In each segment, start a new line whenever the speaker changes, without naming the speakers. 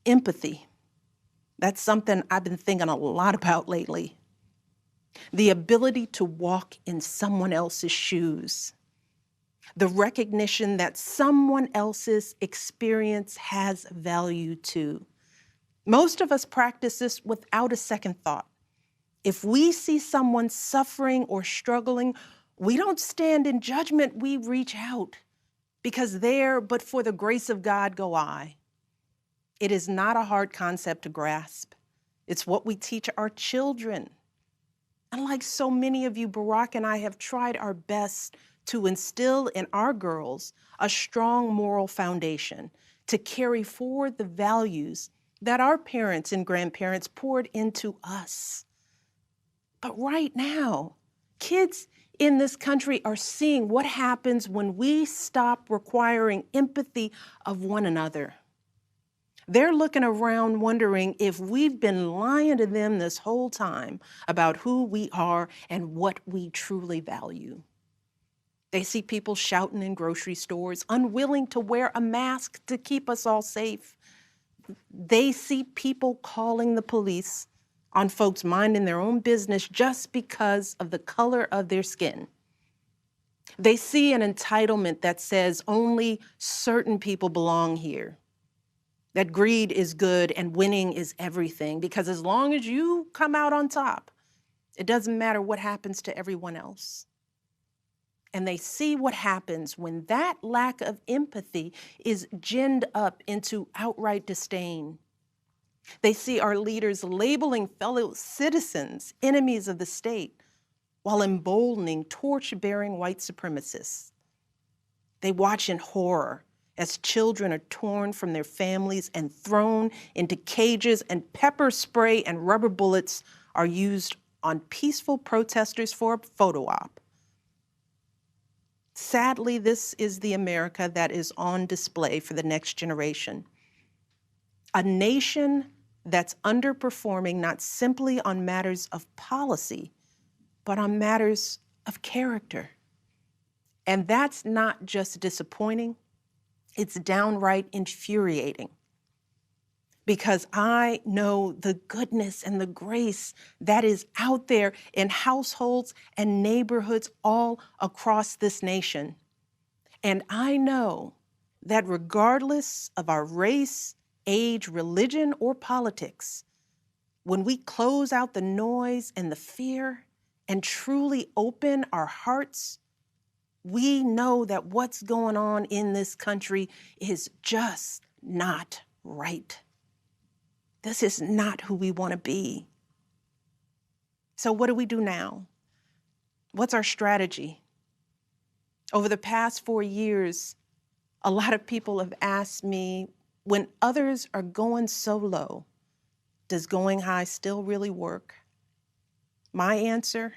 Empathy. That's something I've been thinking a lot about lately. The ability to walk in someone else's shoes. The recognition that someone else's experience has value too. Most of us practice this without a second thought. If we see someone suffering or struggling, we don't stand in judgment, we reach out. Because there, but for the grace of God, go I. It is not a hard concept to grasp. It's what we teach our children. And like so many of you, Barack and I have tried our best to instill in our girls a strong moral foundation to carry forward the values that our parents and grandparents poured into us. But right now, kids in this country are seeing what happens when we stop requiring empathy of one another. They're looking around wondering if we've been lying to them this whole time about who we are and what we truly value. They see people shouting in grocery stores, unwilling to wear a mask to keep us all safe. They see people calling the police on folks minding their own business just because of the color of their skin. They see an entitlement that says only certain people belong here. That greed is good and winning is everything, because as long as you come out on top, it doesn't matter what happens to everyone else. And they see what happens when that lack of empathy is ginned up into outright disdain. They see our leaders labeling fellow citizens enemies of the state while emboldening torch-bearing white supremacists. They watch in horror as children are torn from their families and thrown into cages, and pepper spray and rubber bullets are used on peaceful protesters for a photo op. Sadly, this is the America that is on display for the next generation. A nation that's underperforming not simply on matters of policy, but on matters of character. And that's not just disappointing, it's downright infuriating. Because I know the goodness and the grace that is out there in households and neighborhoods all across this nation. And I know that regardless of our race, age, religion, or politics, when we close out the noise and the fear and truly open our hearts, we know that what's going on in this country is just not right. This is not who we want to be. So what do we do now? What's our strategy? Over the past 4 years, a lot of people have asked me, when others are going so low, does going high still really work? My answer,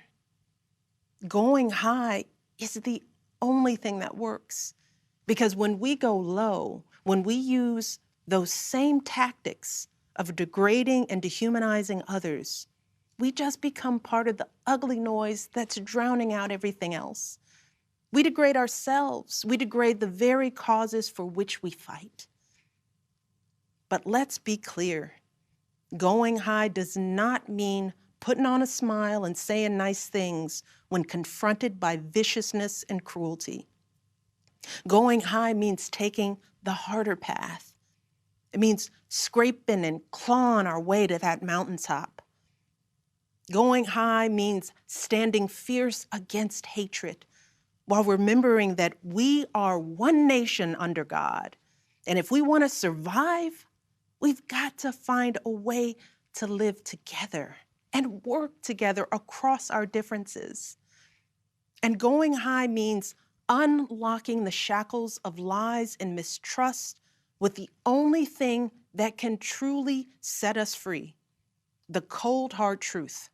going high is the only thing that works. Because when we go low, when we use those same tactics of degrading and dehumanizing others, we just become part of the ugly noise that's drowning out everything else. We degrade ourselves. We degrade the very causes for which we fight. But let's be clear. Going high does not mean putting on a smile and saying nice things when confronted by viciousness and cruelty. Going high means taking the harder path. It means scraping and clawing our way to that mountaintop. Going high means standing fierce against hatred while remembering that we are one nation under God. And if we want to survive, we've got to find a way to live together and work together across our differences. And going high means unlocking the shackles of lies and mistrust with the only thing that can truly set us free, the cold, hard truth.